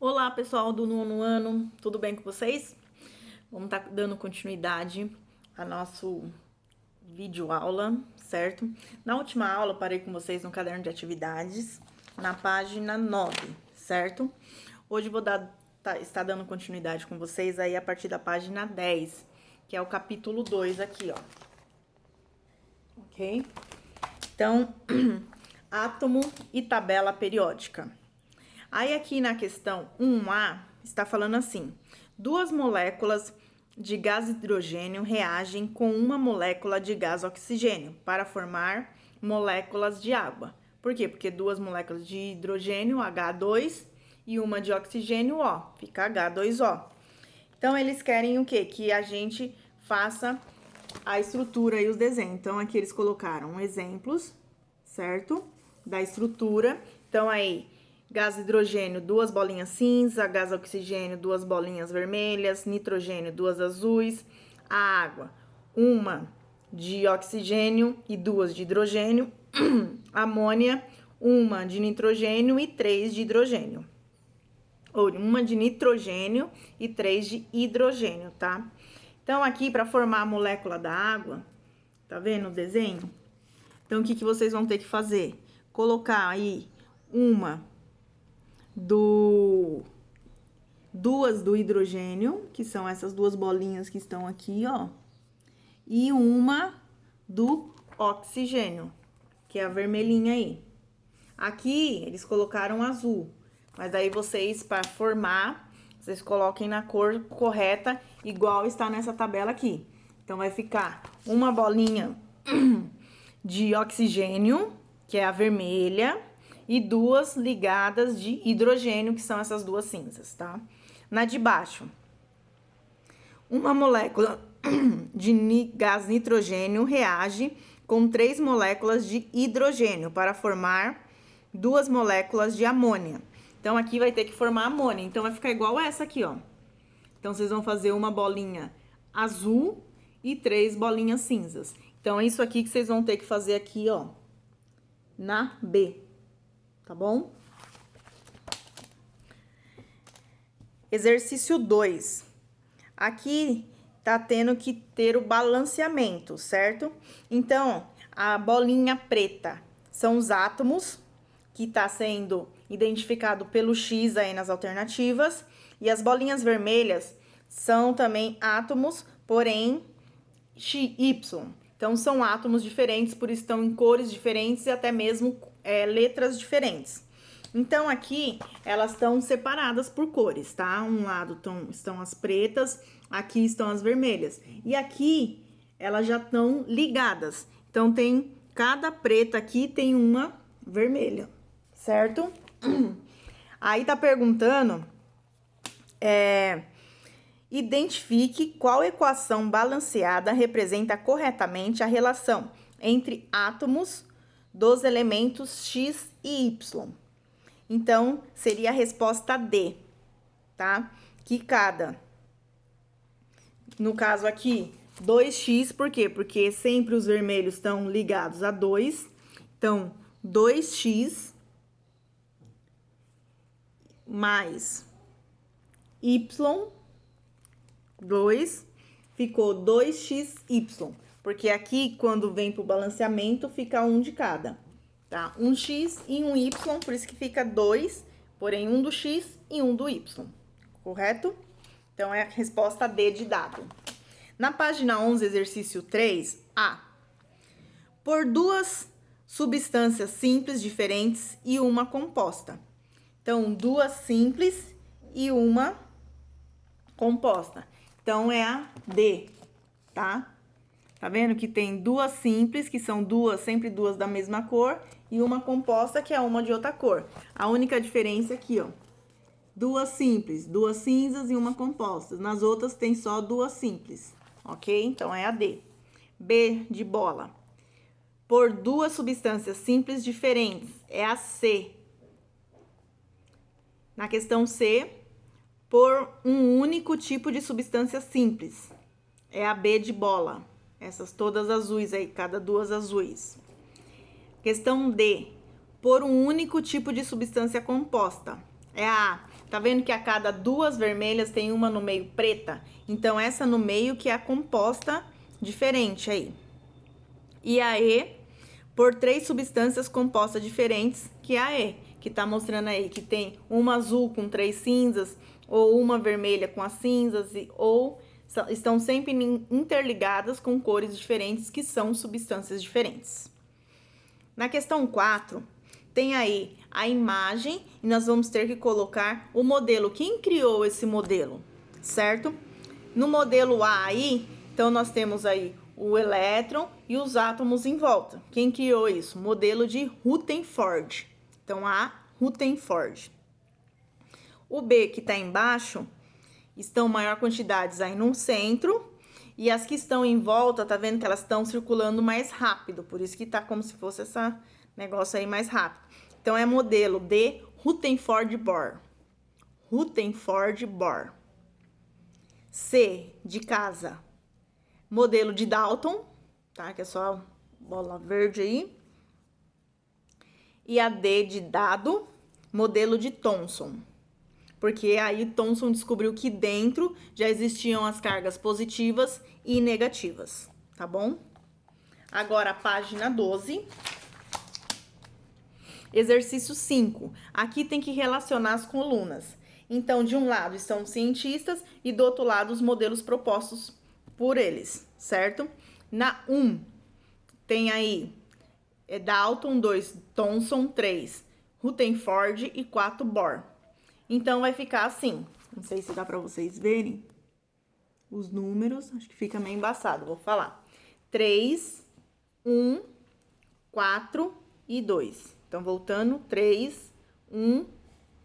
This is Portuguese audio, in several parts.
Olá, pessoal do nono ano, tudo bem com vocês? Vamos estar dando continuidade a nosso vídeo aula, certo? Na última aula, parei com vocês no caderno de atividades, na página 9, certo? Hoje vou estar dando continuidade com vocês aí a partir da página 10, que é o capítulo 2 aqui, ó. Ok? Então, átomo e tabela periódica. Aí aqui na questão 1A, está falando assim: duas moléculas de gás hidrogênio reagem com uma molécula de gás oxigênio para formar moléculas de água. Por quê? Porque duas moléculas de hidrogênio, H2, e uma de oxigênio, O, fica H2O. Então, eles querem o quê? Que a gente faça a estrutura e os desenhos. Então, aqui eles colocaram exemplos, certo? Da estrutura. Então, aí, gás hidrogênio, duas bolinhas cinza, gás oxigênio, duas bolinhas vermelhas, nitrogênio, duas azuis, a água, uma de oxigênio e duas de hidrogênio, amônia, uma de nitrogênio e três de hidrogênio. Ou uma de nitrogênio e três de hidrogênio, tá? Então, aqui, para formar a molécula da água, tá vendo o desenho? Então, o que vocês vão ter que fazer? Colocar aí duas do hidrogênio, que são essas duas bolinhas que estão aqui, ó. E uma do oxigênio, que é a vermelhinha aí. Aqui, eles colocaram azul. Mas aí vocês, para formar, vocês coloquem na cor correta, igual está nessa tabela aqui. Então, vai ficar uma bolinha de oxigênio, que é a vermelha, e duas ligadas de hidrogênio, que são essas duas cinzas, tá? Na de baixo, uma molécula de gás nitrogênio reage com 3 moléculas de hidrogênio para formar 2 moléculas de amônia. Então, aqui vai ter que formar amônia. Então, vai ficar igual essa aqui, ó. Então, vocês vão fazer uma bolinha azul e 3 bolinhas cinzas. Então, é isso aqui que vocês vão ter que fazer aqui, ó, na B, tá bom? Exercício 2. Aqui tá tendo que ter o balanceamento, certo? Então, a bolinha preta são os átomos, que tá sendo identificado pelo X aí nas alternativas. E as bolinhas vermelhas são também átomos, porém Y. Então, são átomos diferentes, por isso estão em cores diferentes e até mesmo letras diferentes. Então, aqui, elas estão separadas por cores, tá? Um lado estão as pretas, aqui estão as vermelhas. E aqui, elas já estão ligadas. Então, cada preta aqui tem uma vermelha, certo? Aí, tá perguntando, identifique qual equação balanceada representa corretamente a relação entre átomos dos elementos X e Y. Então, seria a resposta D, tá? Que no caso aqui, 2x, por quê? Porque sempre os vermelhos estão ligados a 2. Então, 2x mais y, 2, ficou 2xy. Porque aqui, quando vem pro balanceamento, fica um de cada. Tá? Um X e um Y, por isso que fica 2, porém um do X e um do Y, correto? Então, é a resposta D de dado. Na página 11, exercício 3, A. Por duas substâncias simples diferentes e uma composta. Então, duas simples e uma composta. Então, é a D, tá? Tá vendo que tem duas simples, que são sempre duas da mesma cor, e uma composta, que é uma de outra cor. A única diferença aqui, ó, duas simples, duas cinzas e uma composta. Nas outras tem só duas simples, ok? Então, é a D. B de bola. Por duas substâncias simples diferentes, é a C. Na questão C, por um único tipo de substância simples, é a B de bola. Essas todas azuis aí, cada duas azuis. Questão D. Por um único tipo de substância composta. É a A. Tá vendo que a cada duas vermelhas tem uma no meio preta? Então, essa no meio que é a composta diferente aí. E a E, por 3 substâncias compostas diferentes, que é a E, que tá mostrando aí que tem uma azul com 3 cinzas, ou uma vermelha com as cinzas, ou estão sempre interligadas com cores diferentes, que são substâncias diferentes. Na questão 4, tem aí a imagem e nós vamos ter que colocar o modelo. Quem criou esse modelo, certo? No modelo A aí, então nós temos aí o elétron e os átomos em volta. Quem criou isso? Modelo de Rutherford. Então, A, Rutherford. O B, que está embaixo, estão maior quantidades aí no centro, e as que estão em volta, tá vendo que elas estão circulando mais rápido, por isso que tá como se fosse esse negócio aí mais rápido. Então, é modelo de Rutherford-Bohr. Rutherford-Bohr. C, de casa. Modelo de Dalton, tá? Que é só bola verde aí. E a D, de dado, modelo de Thomson. Porque aí Thomson descobriu que dentro já existiam as cargas positivas e negativas, tá bom? Agora, a página 12. Exercício 5. Aqui tem que relacionar as colunas. Então, de um lado estão os cientistas e do outro lado os modelos propostos por eles, certo? Na 1, tem aí Dalton, 2, Thomson, 3, Rutherford e 4, Bohr. Então, vai ficar assim. Não sei se dá para vocês verem os números. Acho que fica meio embaçado. Vou falar. 3, 1, 4 e 2. Então, voltando, 3, 1,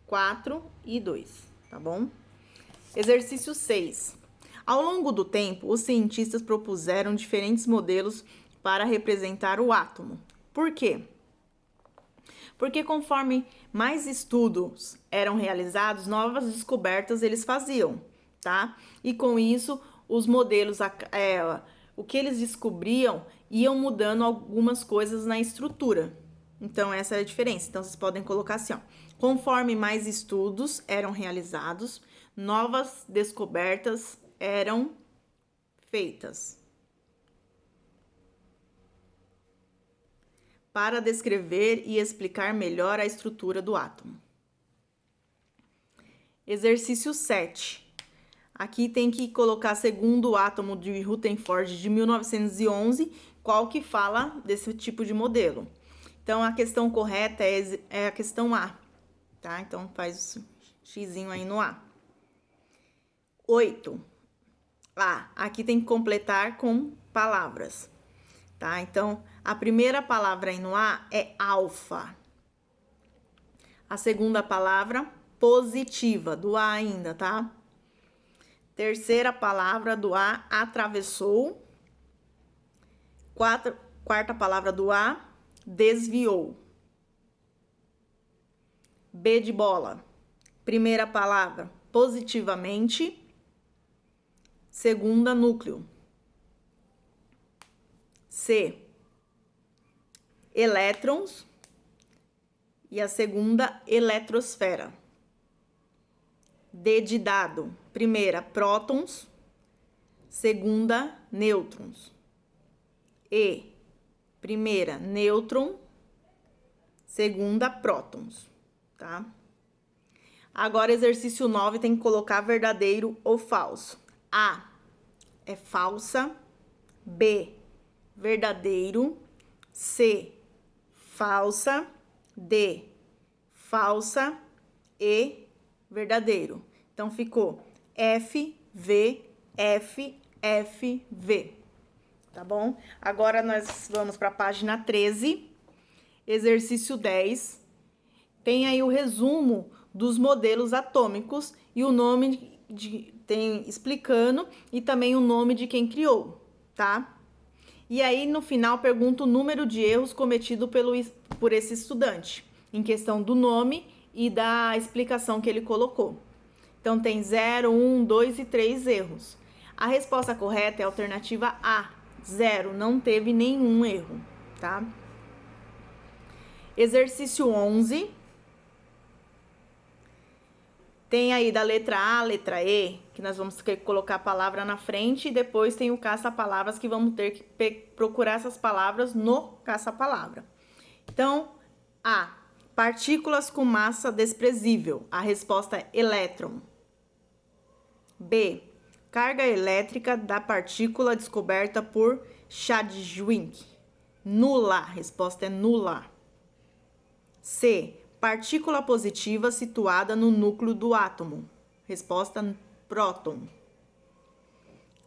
4 e 2, tá bom? Exercício 6. Ao longo do tempo, os cientistas propuseram diferentes modelos para representar o átomo. Por quê? Porque conforme mais estudos eram realizados, novas descobertas eles faziam, tá? E com isso, os modelos, o que eles descobriam, iam mudando algumas coisas na estrutura. Então, essa é a diferença. Então, vocês podem colocar assim, ó. Conforme mais estudos eram realizados, novas descobertas eram feitas para descrever e explicar melhor a estrutura do átomo. Exercício 7. Aqui tem que colocar, segundo o átomo de Rutherford de 1911, qual que fala desse tipo de modelo. Então, a questão correta é a questão A, tá? Então, faz o xizinho aí no A. 8. Aqui tem que completar com palavras, tá? Então, a primeira palavra aí no A é alfa. A segunda palavra, positiva, do A ainda, tá? Terceira palavra do A, atravessou. Quarta palavra do A, desviou. B de bola. Primeira palavra, positivamente. Segunda, núcleo. C, elétrons. E a segunda, eletrosfera. D de dado. Primeira, prótons. Segunda, nêutrons. E, primeira, nêutron. Segunda, prótons, tá? Agora, exercício 9, tem que colocar verdadeiro ou falso. A é falsa. B, verdadeiro. C, falsa. D, falsa. E, verdadeiro. Então, ficou F, V, F, F, V. Tá bom? Agora, nós vamos para a página 13, exercício 10. Tem aí o resumo dos modelos atômicos e o nome tem explicando e também o nome de quem criou, tá? E aí, no final, pergunta o número de erros cometido por esse estudante, em questão do nome e da explicação que ele colocou. Então, tem 0, 1, 2 e 3 erros. A resposta correta é a alternativa A, 0, não teve nenhum erro, tá? Exercício 11. Tem aí da letra A, letra E, que nós vamos ter que colocar a palavra na frente, e depois tem o caça-palavras, que vamos ter que procurar essas palavras no caça-palavra. Então, A, partículas com massa desprezível. A resposta é elétron. B, carga elétrica da partícula descoberta por Chadwick. Nula. A resposta é nula. C, partícula positiva situada no núcleo do átomo. Resposta, próton.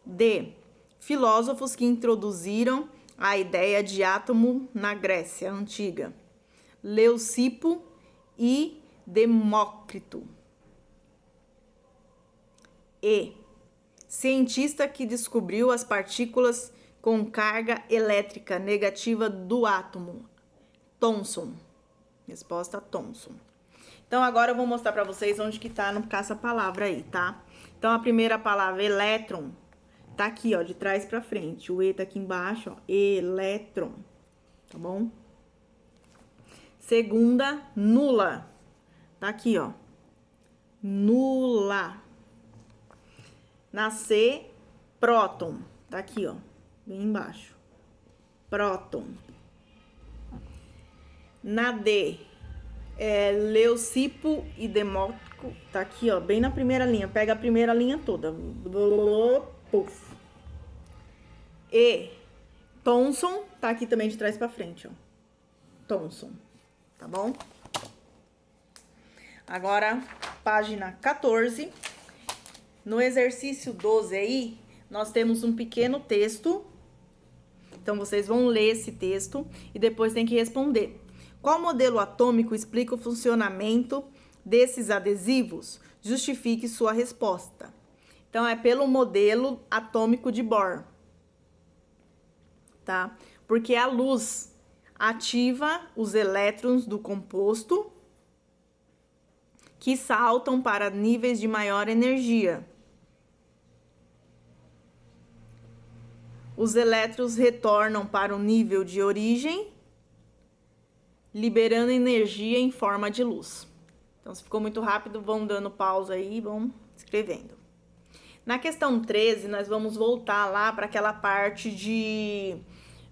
D, filósofos que introduziram a ideia de átomo na Grécia Antiga. Leucipo e Demócrito. E, cientista que descobriu as partículas com carga elétrica negativa do átomo. Thomson. Resposta, Thomson. Então, agora eu vou mostrar para vocês onde que tá no caça-palavra aí, tá? Então, a primeira palavra, elétron, tá aqui, ó, de trás para frente. O E tá aqui embaixo, ó, elétron, tá bom? Segunda, nula, tá aqui, ó, nula. Na C, próton, tá aqui, ó, bem embaixo, próton. Na D, Leucipo e Demócrito, tá aqui, ó, bem na primeira linha. Pega a primeira linha toda. Puf. E, Thomson, tá aqui também de trás pra frente, ó. Thomson, tá bom? Agora, página 14. No exercício 12 aí, nós temos um pequeno texto. Então, vocês vão ler esse texto e depois tem que responder. Qual modelo atômico explica o funcionamento desses adesivos? Justifique sua resposta. Então, é pelo modelo atômico de Bohr, tá? Porque a luz ativa os elétrons do composto que saltam para níveis de maior energia. Os elétrons retornam para o nível de origem, liberando energia em forma de luz. Então, se ficou muito rápido, vão dando pausa aí e vão escrevendo. Na questão 13, nós vamos voltar lá para aquela parte de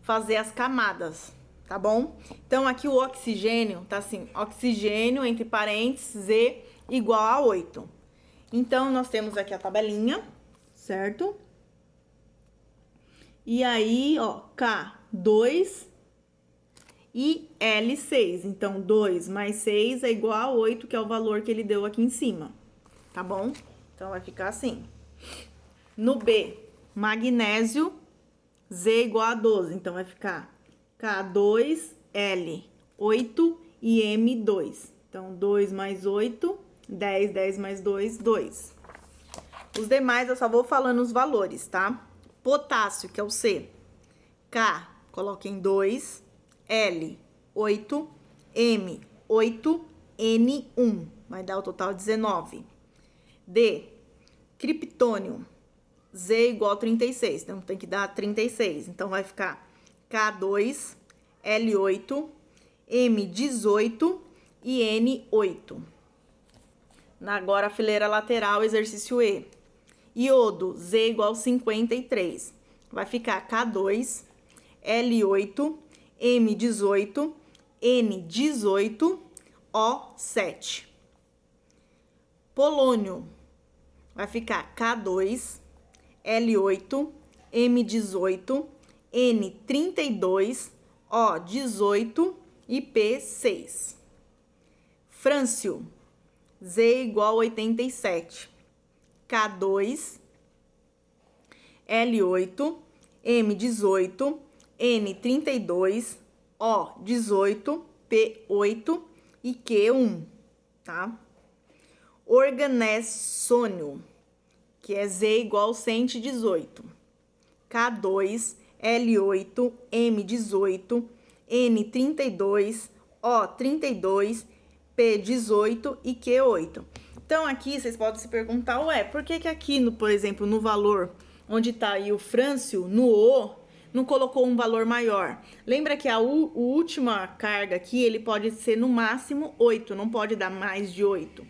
fazer as camadas, tá bom? Então, aqui o oxigênio tá assim, oxigênio, entre parênteses, Z igual a 8. Então, nós temos aqui a tabelinha, certo? E aí, ó, K2 e L6. Então, 2 mais 6 é igual a 8, que é o valor que ele deu aqui em cima, tá bom? Então, vai ficar assim. No B, magnésio, Z igual a 12. Então, vai ficar K2, L, 8 e M2. Então, 2 mais 8, 10, 10 mais 2, 2. Os demais eu só vou falando os valores, tá? Potássio, que é o C. K, coloquem 2. L, 8. M, 8. N, 1. Vai dar o total 19. D, criptônio. Z igual a 36. Então, tem que dar 36. Então, vai ficar K2, L8, M18 e N8. Agora, a fileira lateral, exercício E. Iodo, Z igual a 53. Vai ficar K2, L8, M18, N18, O7. Polônio, vai ficar K2, L8, M18, N32, O18 e P6. Frâncio, Z igual a 87. K2, L8, M18, N32, O18, P8 e Q1, tá? Organessônio, que é Z igual a 118. K2, L8, M18, N32, O32, P18 e Q8. Então, aqui vocês podem se perguntar, ué, por que que aqui, por exemplo, no valor onde tá aí o frâncio, no O, não colocou um valor maior? Lembra que a última carga aqui, ele pode ser no máximo 8, não pode dar mais de 8.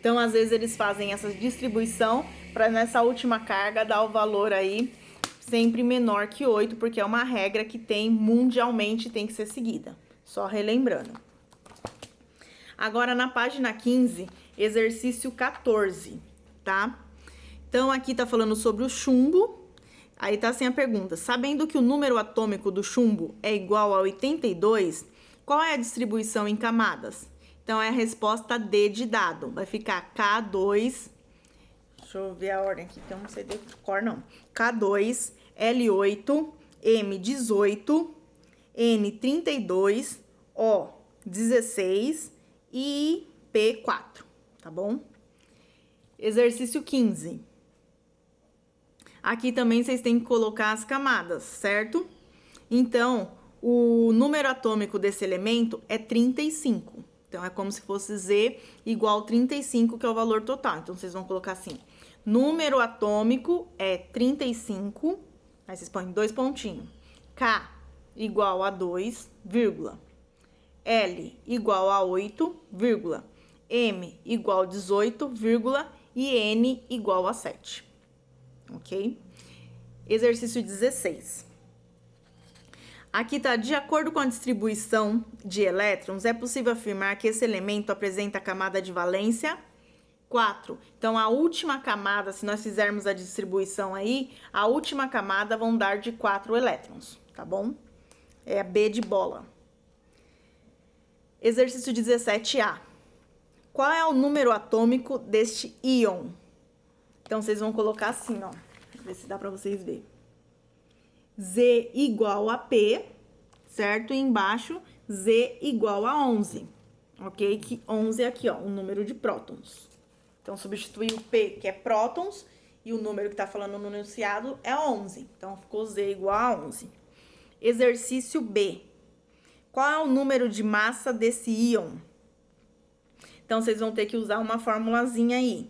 Então, às vezes, eles fazem essa distribuição para nessa última carga dar o valor aí sempre menor que 8, porque é uma regra que tem mundialmente, tem que ser seguida. Só relembrando. Agora, na página 15, exercício 14, tá? Então, aqui tá falando sobre o chumbo. Aí tá assim a pergunta: sabendo que o número atômico do chumbo é igual a 82, qual é a distribuição em camadas? Então, é a resposta D de dado. Vai ficar K2, deixa eu ver a ordem aqui, que eu não sei de cor, não. K2, L8, M18, N32, O16 e P4, tá bom? Exercício 15. Aqui também vocês têm que colocar as camadas, certo? Então, o número atômico desse elemento é 35. Então, é como se fosse Z igual 35, que é o valor total. Então, vocês vão colocar assim: número atômico é 35, aí vocês põem 2 pontinhos. K igual a 2, vírgula. L igual a 8, vírgula. M igual a 18, vírgula. E N igual a 7. Ok? Exercício 16. Aqui tá: de acordo com a distribuição de elétrons, é possível afirmar que esse elemento apresenta a camada de valência 4. Então, a última camada, se nós fizermos a distribuição aí, a última camada vão dar de 4 elétrons, tá bom? É a B de bola. Exercício 17A. Qual é o número atômico deste íon? Então, vocês vão colocar assim, ó. Vou ver se dá pra vocês verem. Z igual a P, certo? E embaixo, Z igual a 11, ok? Que 11 é aqui, ó, o número de prótons. Então, substituir o P, que é prótons, e o número que tá falando no enunciado é 11. Então, ficou Z igual a 11. Exercício B. Qual é o número de massa desse íon? Então, vocês vão ter que usar uma formulazinha aí,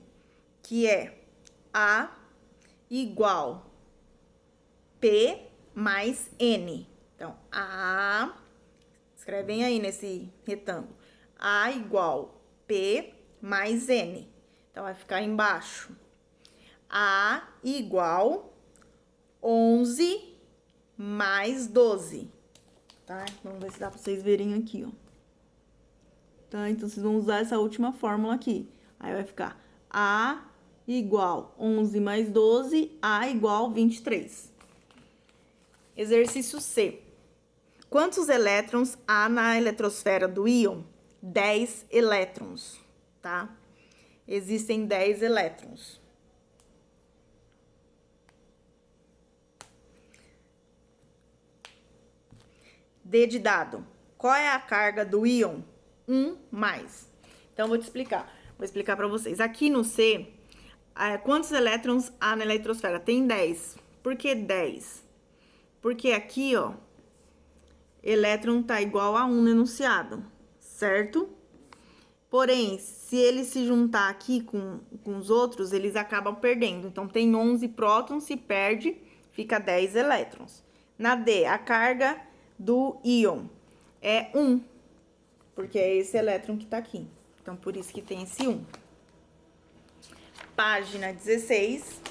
que é A igual P mais N. Então, A, escrevem aí nesse retângulo, A igual P mais N. Então, vai ficar embaixo. A igual 11 mais 12. Tá? Vamos ver se dá pra vocês verem aqui, ó. Tá? Então, vocês vão usar essa última fórmula aqui. Aí, vai ficar A igual 11 mais 12, A igual 23. Exercício C. Quantos elétrons há na eletrosfera do íon? 10 elétrons, tá? Existem 10 elétrons. D de dado. Qual é a carga do íon? 1 mais. Então, vou te explicar. Vou explicar para vocês. Aqui no C, quantos elétrons há na eletrosfera? Tem 10. Por que 10? Porque aqui, ó, elétron tá igual a 1 no enunciado, certo? Porém, se ele se juntar aqui com os outros, eles acabam perdendo. Então, tem 11 prótons, se perde, fica 10 elétrons. Na D, a carga do íon é 1, porque é esse elétron que tá aqui. Então, por isso que tem esse 1. Página 16.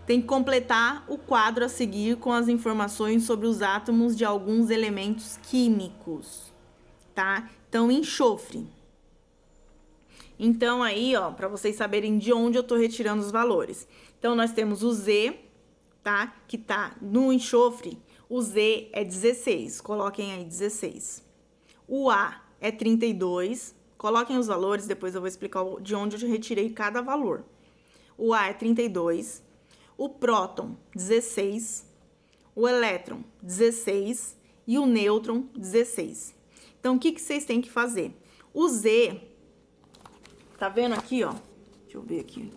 Tem que completar o quadro a seguir com as informações sobre os átomos de alguns elementos químicos, tá? Então, enxofre. Então, aí, ó, para vocês saberem de onde eu tô retirando os valores. Então, nós temos o Z, tá? Que tá no enxofre, o Z é 16, coloquem aí 16. O A é 32, coloquem os valores, depois eu vou explicar de onde eu retirei cada valor. O A é 32, o próton, 16, o elétron, 16 e o nêutron, 16. Então, o que vocês têm que fazer? O Z, tá vendo aqui, ó? Deixa eu ver aqui.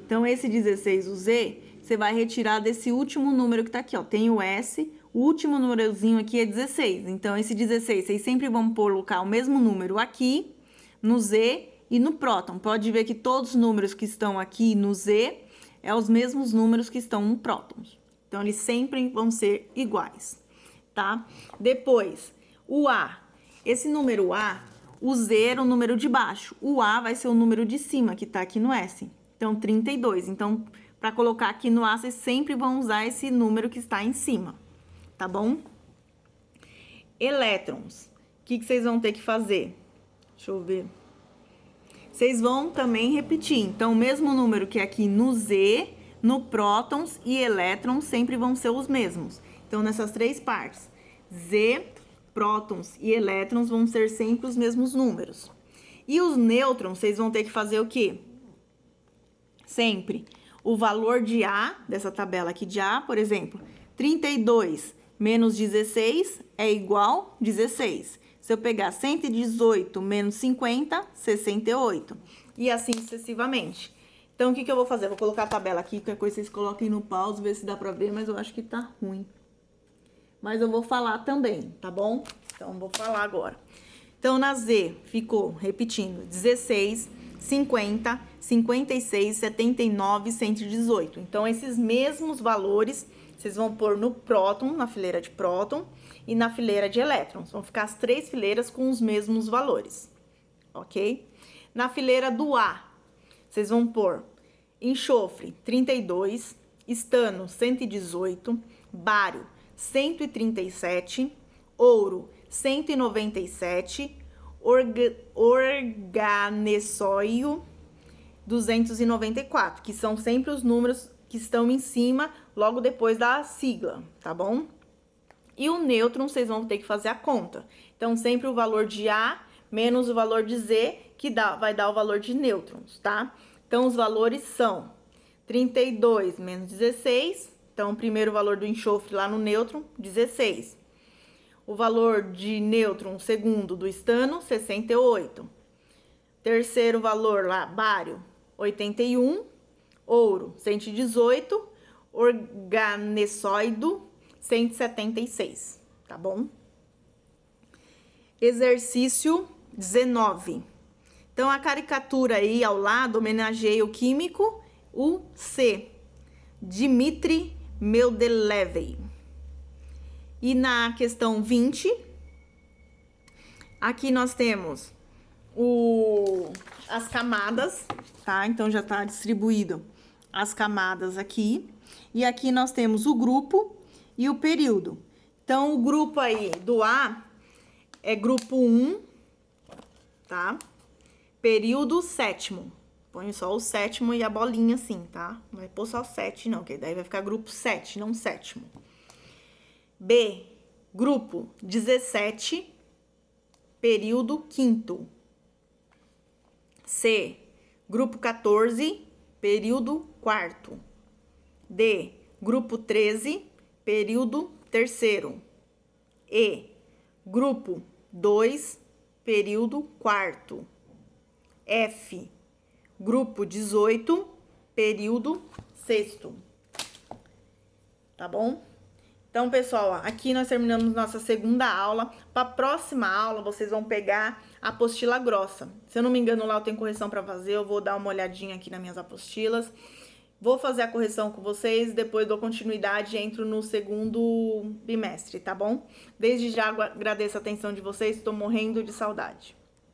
Então, esse 16, o Z, você vai retirar desse último número que tá aqui, ó. Tem o S, o último númerozinho aqui é 16. Então, esse 16, vocês sempre vão colocar o mesmo número aqui, no Z e no próton. Pode ver que todos os números que estão aqui no Z é os mesmos números que estão no próton. Então, eles sempre vão ser iguais, tá? Depois, o A. Esse número A, o Z era o número de baixo, o A vai ser o número de cima, que tá aqui no S. Então, 32. Então, para colocar aqui no A, vocês sempre vão usar esse número que está em cima, tá bom? Elétrons. O que vocês vão ter que fazer? Deixa eu ver. Vocês vão também repetir. Então, o mesmo número que aqui no Z, no prótons e elétrons sempre vão ser os mesmos. Então, nessas três partes, Z, prótons e elétrons vão ser sempre os mesmos números. E os nêutrons, vocês vão ter que fazer o quê? Sempre o valor de A, dessa tabela aqui de A, por exemplo, 32 menos 16 é igual a 16. Se eu pegar 118 menos 50, 68. E assim sucessivamente. Então, o que eu vou fazer? Eu vou colocar a tabela aqui, qualquer coisa vocês coloquem no pause, ver se dá pra ver, mas eu acho que tá ruim. Mas eu vou falar também, tá bom? Então, vou falar agora. Então, na Z, ficou, repetindo, 16, 50, 56, 79, 118. Então, esses mesmos valores, vocês vão pôr no próton, na fileira de próton, e na fileira de elétrons. Vão ficar as três fileiras com os mesmos valores, ok? Na fileira do A, vocês vão pôr enxofre, 32, estano, 118, bário, 137, ouro, 197, organessóio, 294, que são sempre os números que estão em cima, logo depois da sigla, tá bom? E o nêutron, vocês vão ter que fazer a conta. Então, sempre o valor de A menos o valor de Z, que vai dar o valor de nêutrons, tá? Então, os valores são 32 menos 16. Então, o primeiro valor do enxofre lá no nêutron, 16. O valor de nêutron, segundo, do estano, 68. Terceiro valor lá, bário, 81. Ouro, 118. Organessóido, 176, tá bom? Exercício 19. Então, a caricatura aí ao lado homenageia o químico, o C, Dmitri Mendeleev. E na questão 20, aqui nós temos as camadas, tá? Então, já tá distribuído as camadas aqui. E aqui nós temos o grupo e o período. Então, o grupo aí do A é grupo 1, tá? Período sétimo. Põe só o sétimo e a bolinha assim, tá? Não vai pôr só 7, não, que daí vai ficar grupo 7, não sétimo. B, grupo 17, período quinto. C, grupo 14, período quarto. D, grupo 13, período terceiro. E, grupo 2, período quarto. F, grupo 18, período sexto. Tá bom? Então, pessoal, aqui nós terminamos nossa segunda aula. Para a próxima aula, vocês vão pegar a apostila grossa. Se eu não me engano, lá eu tenho correção para fazer. Eu vou dar uma olhadinha aqui nas minhas apostilas. Vou fazer a correção com vocês, depois dou continuidade e entro no segundo bimestre, tá bom? Desde já agradeço a atenção de vocês, estou morrendo de saudade.